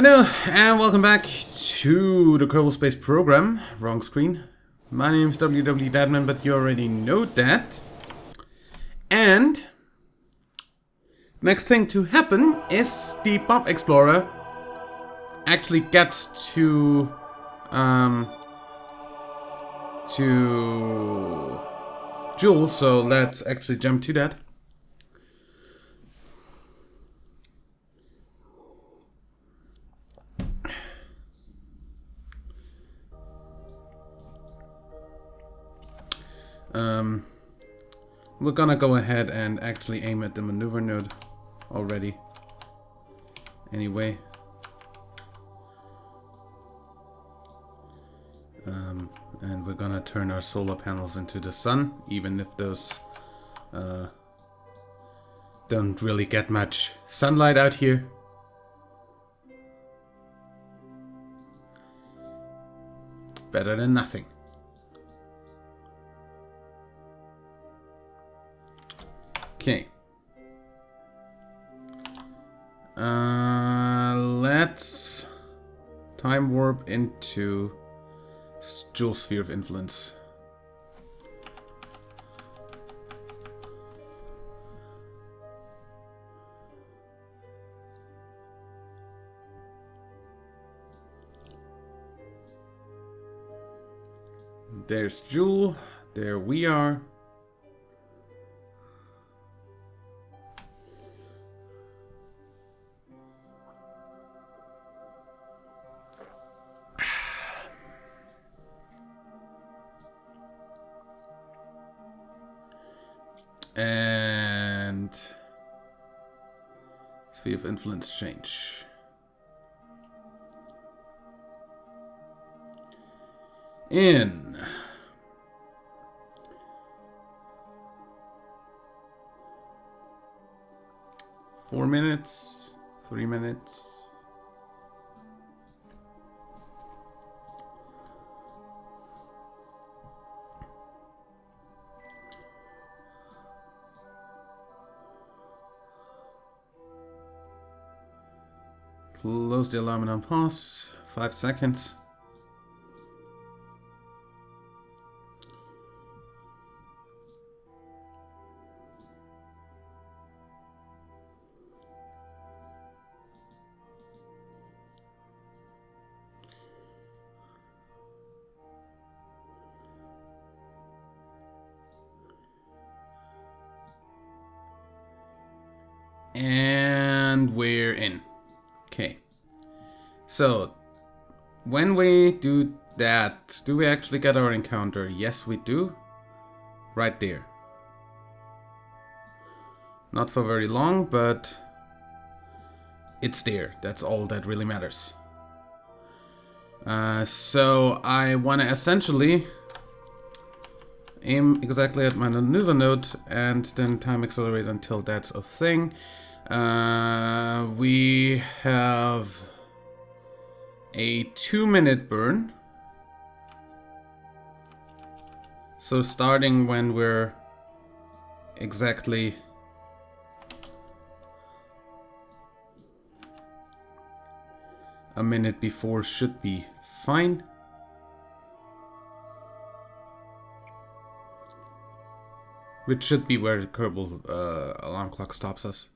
Hello and welcome back to the Kerbal Space Program. Wrong screen. My name is WWDadman, but you already know that. And next thing to happen is the Pop Explorer actually gets to Jules, so let's actually jump to that. We're gonna go ahead and actually aim at the maneuver node already. Anyway. And we're gonna turn our solar panels into the sun, even if those don't really get much sunlight out here. Better than nothing. Okay. Let's time warp into Jules' sphere of influence. There's Jules. There we are. And sphere of influence change. In 4 minutes, 3 minutes. Close the alarm and unpause. 5 seconds. And we're in. Okay. So, when we do that, do we actually get our encounter? Yes, we do. Right there. Not for very long, but it's there. That's all that really matters. So, I want to essentially aim exactly at my maneuver node and then time accelerate until that's a thing. We have a 2-minute burn. So starting when we're exactly a minute before should be fine. Which should be where the Kerbal alarm clock stops us.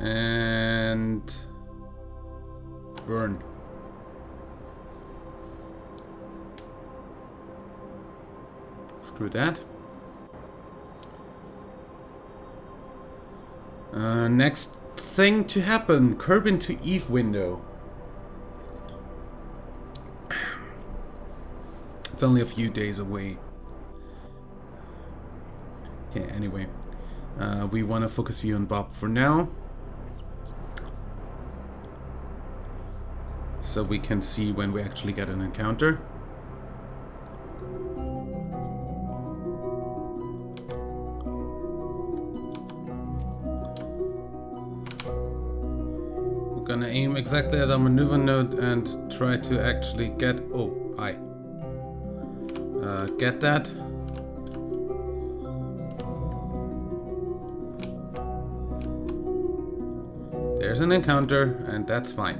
And burn. Screw that. Next thing to happen, Kerbin to Eve window. It's only a few days away. Okay, anyway. We want to focus you on Bob for now. So we can see when we actually get an encounter. exactly at our maneuver node and try to actually get... Oh, I. Get that. There's an encounter, and that's fine.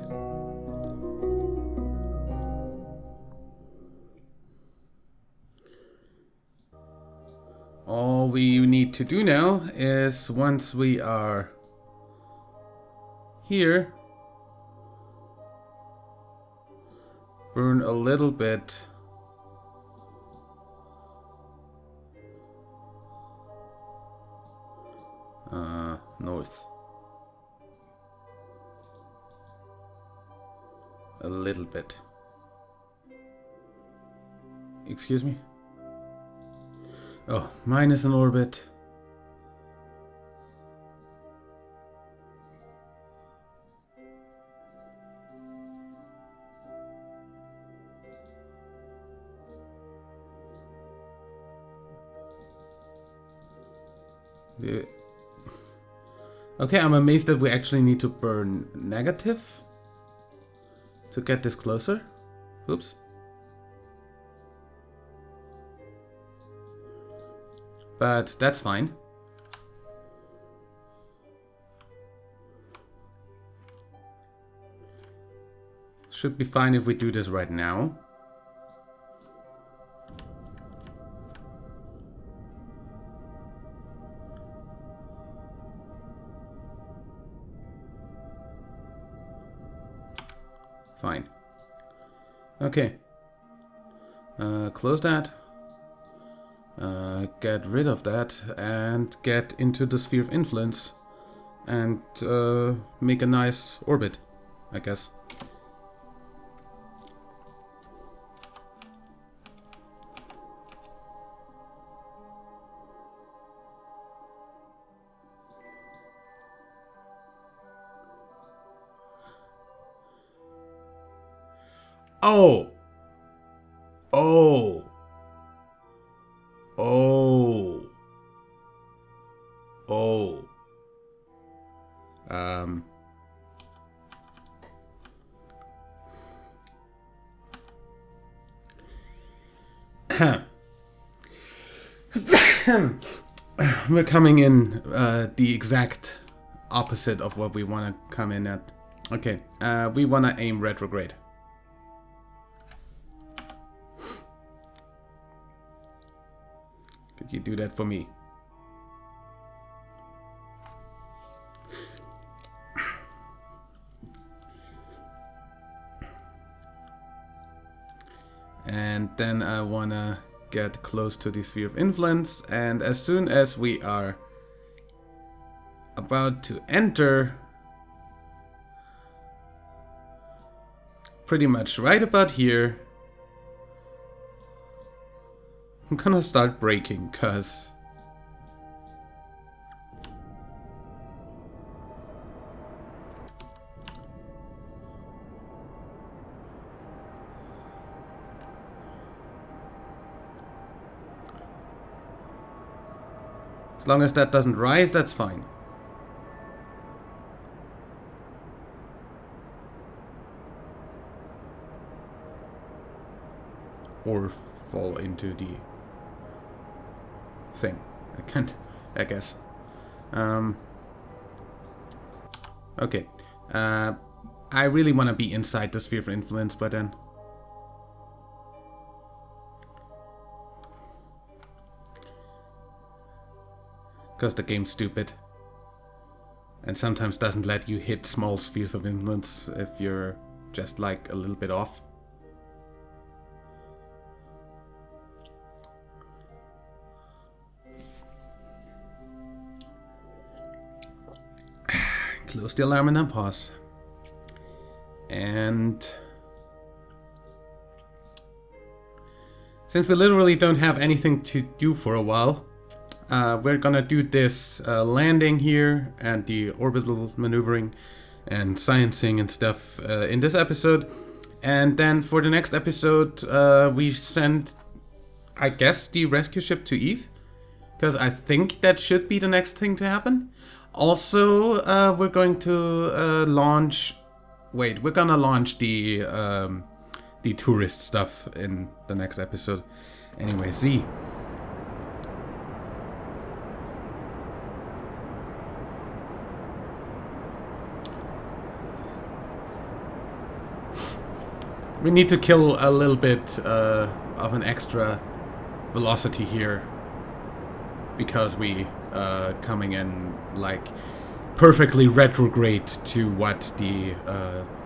All we need to do now is, once we are here, burn a little bit north. A little bit. Excuse me? Oh, mine is an orbit. Yeah. Okay, I'm amazed that we actually need to burn negative to get this closer. Oops. But that's fine. Should be fine if we do this right now. Fine. Okay. Close that. Get rid of that and get into the sphere of influence and make a nice orbit, I guess. Oh! Oh! Oh! Oh! We're coming in the exact opposite of what we want to come in at. Okay, we want to aim retrograde. Could you do that for me? And then I wanna get close to the sphere of influence, and as soon as we are about to enter, pretty much right about here, I'm gonna start braking, cause as long as that doesn't rise, that's fine. Or fall into the thing. I can't, I guess. Okay. I really want to be inside the sphere of influence by then. Because the game's stupid. And sometimes doesn't let you hit small spheres of influence if you're just like a little bit off. Close the alarm and then pause. And since we literally don't have anything to do for a while, we're gonna do this landing here and the orbital maneuvering and sciencing and stuff in this episode. And then for the next episode, we send, I guess, the rescue ship to Eve. Because I think that should be the next thing to happen. Also, we're going to launch wait, we're gonna launch the tourist stuff in the next episode. Anyway, Z. We need to kill a little bit of an extra velocity here, because we coming in like perfectly retrograde to what the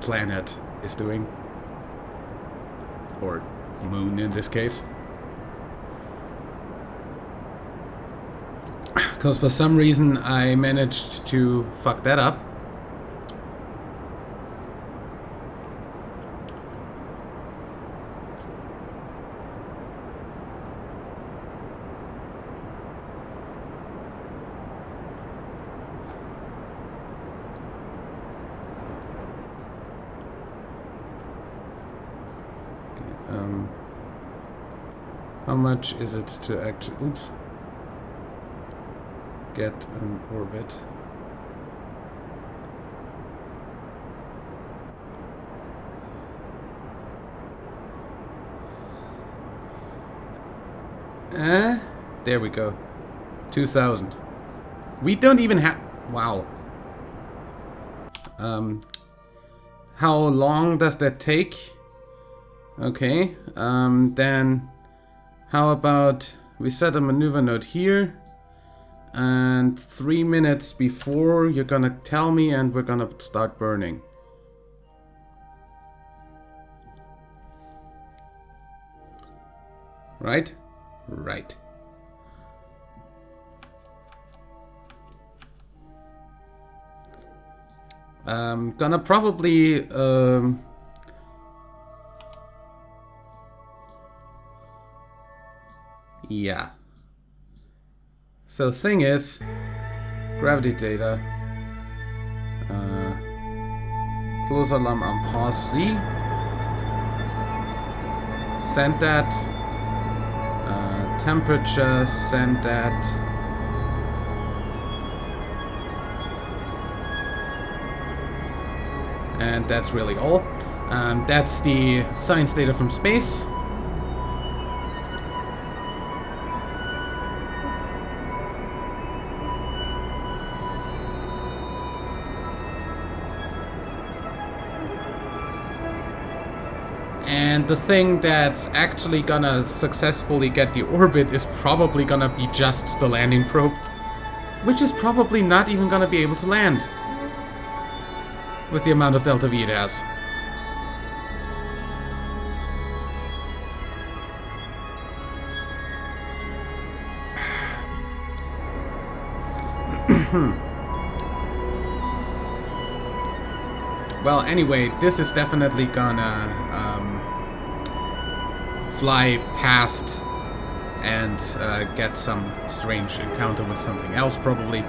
planet is doing, or moon in this case, because for some reason I managed to fuck that up. How much is it to actually, oops, get an orbit? There we go. 2,000. We don't even have, wow. How long does that take? Okay, then how about we set a maneuver node here, and 3 minutes before you're gonna tell me and we're gonna start burning. Right? Right. Gonna probably yeah. So thing is, gravity data. Close alarm on pause Z. Send that. Temperature, send that. And that's really all. That's the science data from space. And the thing that's actually gonna successfully get the orbit is probably gonna be just the landing probe, which is probably not even gonna be able to land with the amount of delta V it has. Well, anyway, this is definitely gonna fly past and get some strange encounter with something else, probably.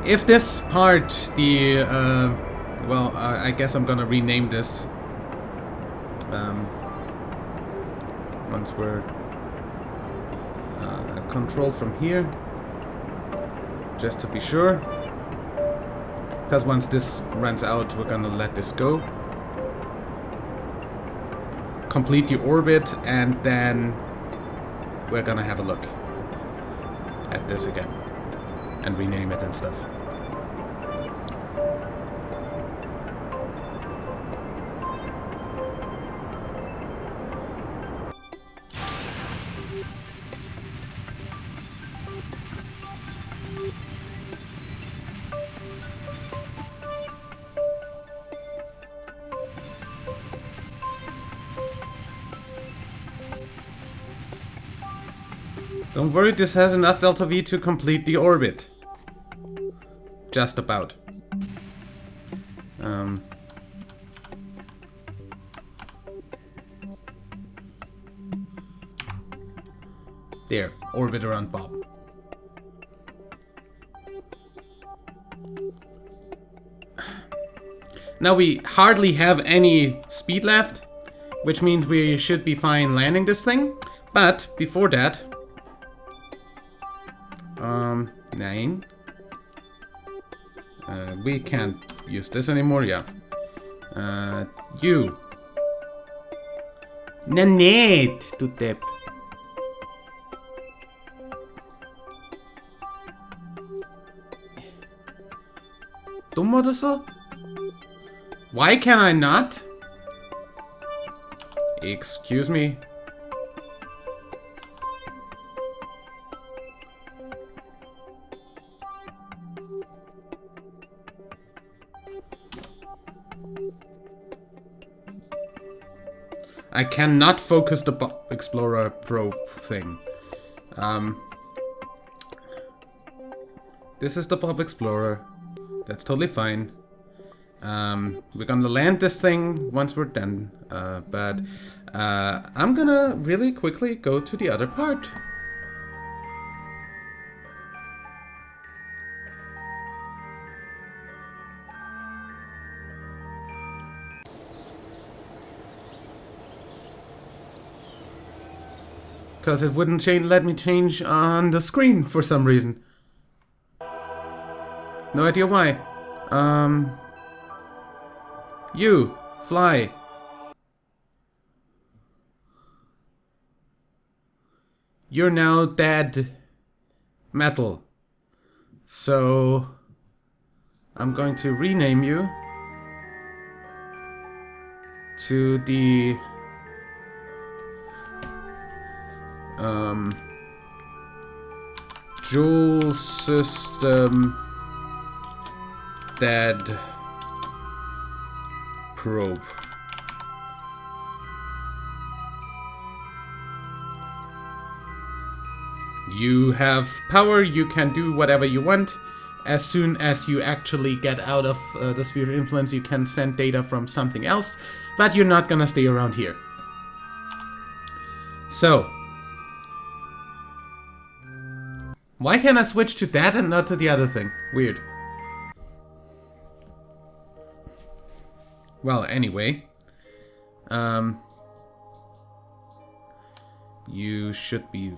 If this part, the well, I guess I'm gonna rename this once we're control from here, just to be sure. Because once this runs out, we're gonna let this go. Complete the orbit, and then we're gonna have a look at this again and rename it and stuff. Don't worry, this has enough delta V to complete the orbit. Just about. There, orbit around Bob. Now we hardly have any speed left, which means we should be fine landing this thing. But before that, 9, We can't use this anymore, yeah. You. Nanette to tip. 또 Why can I not? Excuse me. I cannot focus the Explorer probe thing. This is the Bob Explorer. That's totally fine. We're gonna land this thing once we're done. But I'm gonna really quickly go to the other part. Because it wouldn't let me change on the screen for some reason. No idea why. You, fly. You're now dead metal. So I'm going to rename you to the Joule System Dead Probe. You have power, you can do whatever you want. As soon as you actually get out of the sphere of influence, you can send data from something else, but you're not gonna stay around here. So, why can't I switch to that and not to the other thing? Weird. Well, anyway. You should be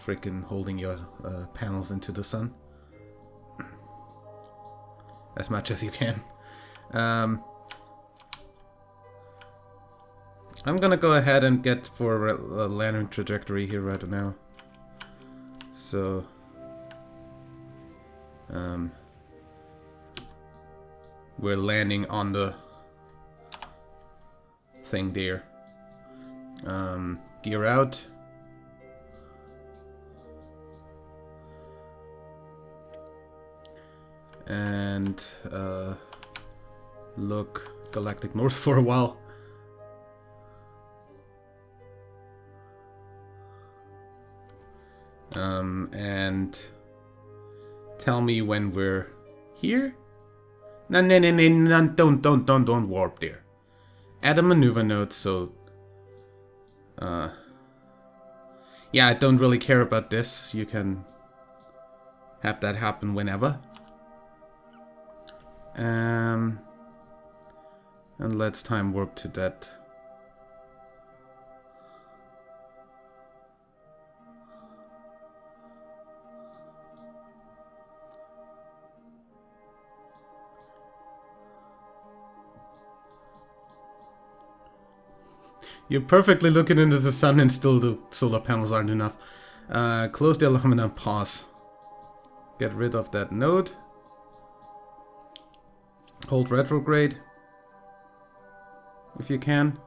freaking holding your panels into the sun. As much as you can. I'm gonna go ahead and get for a landing trajectory here right now. So, we're landing on the thing there. Gear out. And look galactic north for a while. And tell me when we're here. No, don't warp there. Add a maneuver node, so yeah, I don't really care about this. You can have that happen whenever. And let's time warp to that. You're perfectly looking into the sun and still the solar panels aren't enough. Close the aluminum, pause. Get rid of that node. Hold retrograde. If you can.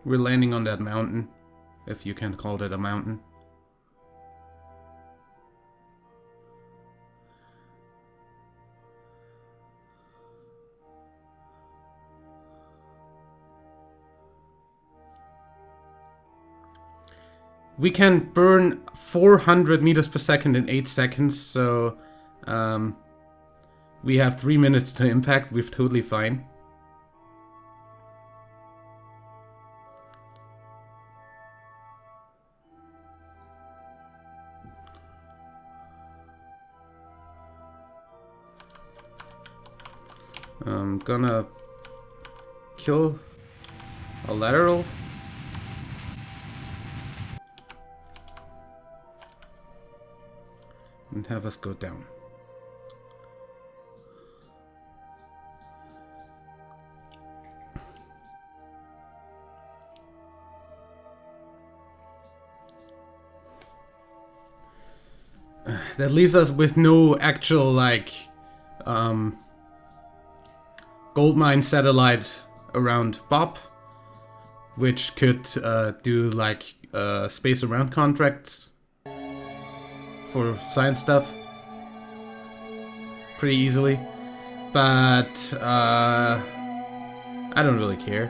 We're landing on that mountain, if you can call that a mountain. We can burn 400 meters per second in 8 seconds, so we have 3 minutes to impact. We're totally fine. I'm gonna kill a lateral. And have us go down. That leaves us with no actual, like, gold mine satellite around Bob, which could do, like, space around contracts for science stuff pretty easily. But, I don't really care.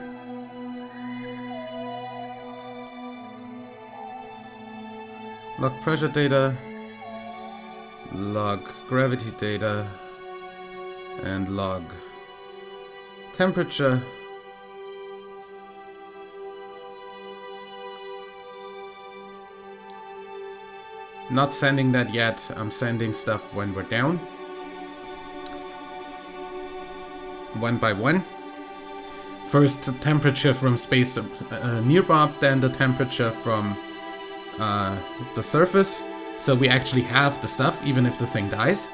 Log pressure data. Log gravity data and log temperature. Not sending that yet. I'm sending stuff when we're down. One by one. First the temperature from space near Bob, then the temperature from the surface. So we actually have the stuff, even if the thing dies.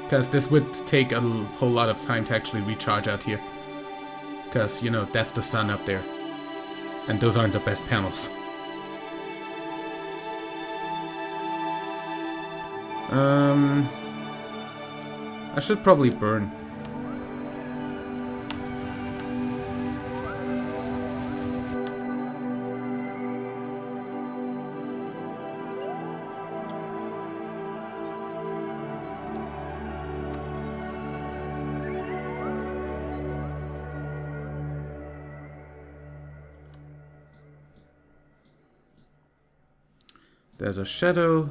Because this would take a whole lot of time to actually recharge out here. Because, you know, that's the sun up there. And those aren't the best panels. I should probably burn. There's a shadow.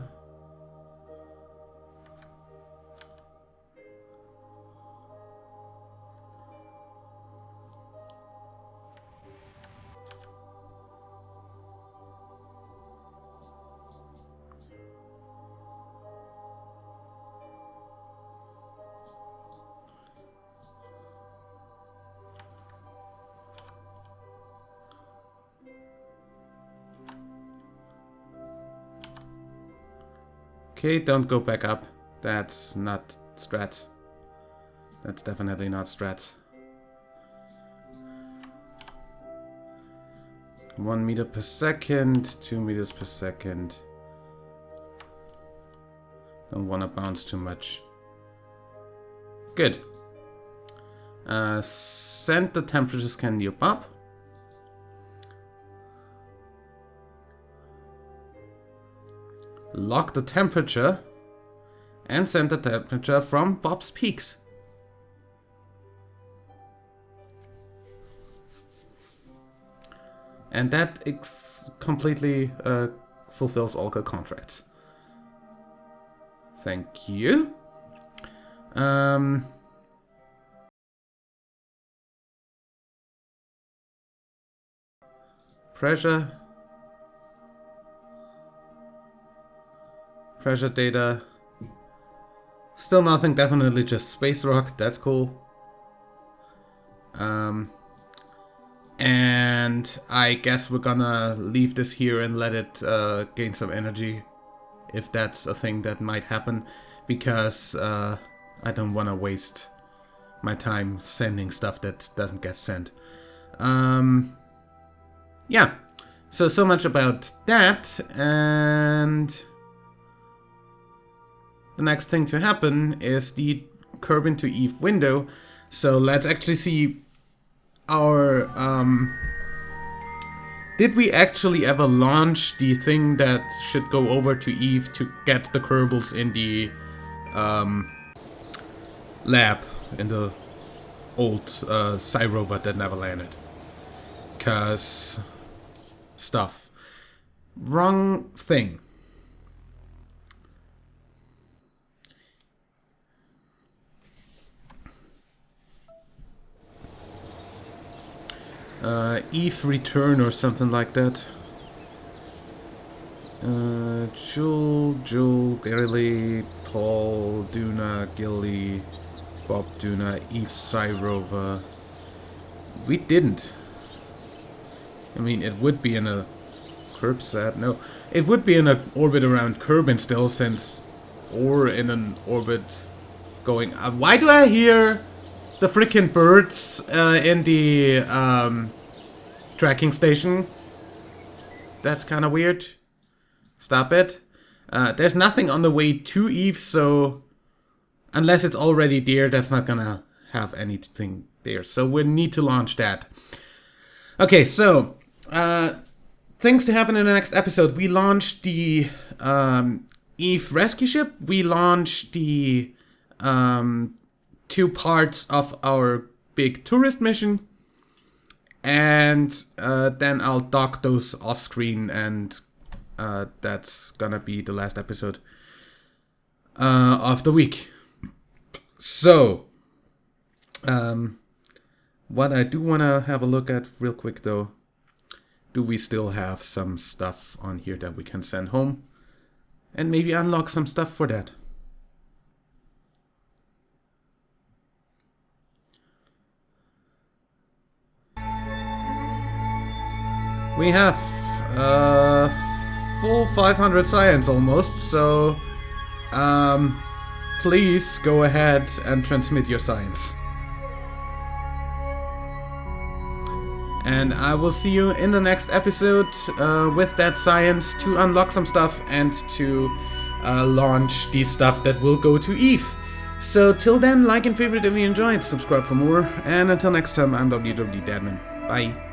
Okay, don't go back up. That's not strats. That's definitely not strats. 1 meter per second, 2 meters per second. Don't want to bounce too much. Good. Send the temperature scan near Bob. Log the temperature and send the temperature from Bob's peaks. And that completely fulfills all the contracts. Thank you. Pressure. Pressure data. Still nothing, definitely just space rock, that's cool. And I guess we're gonna leave this here and let it gain some energy, if that's a thing that might happen, because I don't want to waste my time sending stuff that doesn't get sent. Yeah, so much about that, and the next thing to happen is the Kerbal to Eve window. So let's actually see our... did we actually ever launch the thing that should go over to Eve to get the Kerbals in the lab, in the old Psy rover that never landed? Cause... stuff. Wrong thing. Eve return or something like that. Joule, barely Tall, Duna, Gilly, Bob Duna, Eve Cyrova. We didn't. I mean, it would be in a Kerbsat. No, it would be in an orbit around Kerbin still, since, or in an orbit going. Why do I hear the freaking birds in the tracking station? That's kind of weird. Stop it. There's nothing on the way to Eve, so unless it's already there, that's not gonna have anything there. So we need to launch that. Okay, so things to happen in the next episode. We launched the Eve rescue ship. We launched the 2 parts of our big tourist mission. And then I'll dock those off screen, and that's gonna be the last episode of the week. So, what I do want to have a look at real quick though, do we still have some stuff on here that we can send home? And maybe unlock some stuff for that. We have full 500 science almost, so please go ahead and transmit your science. And I will see you in the next episode with that science to unlock some stuff and to launch the stuff that will go to Eve. So till then, like and favorite if you enjoyed, subscribe for more, and until next time, I'm WW Dadman. Bye.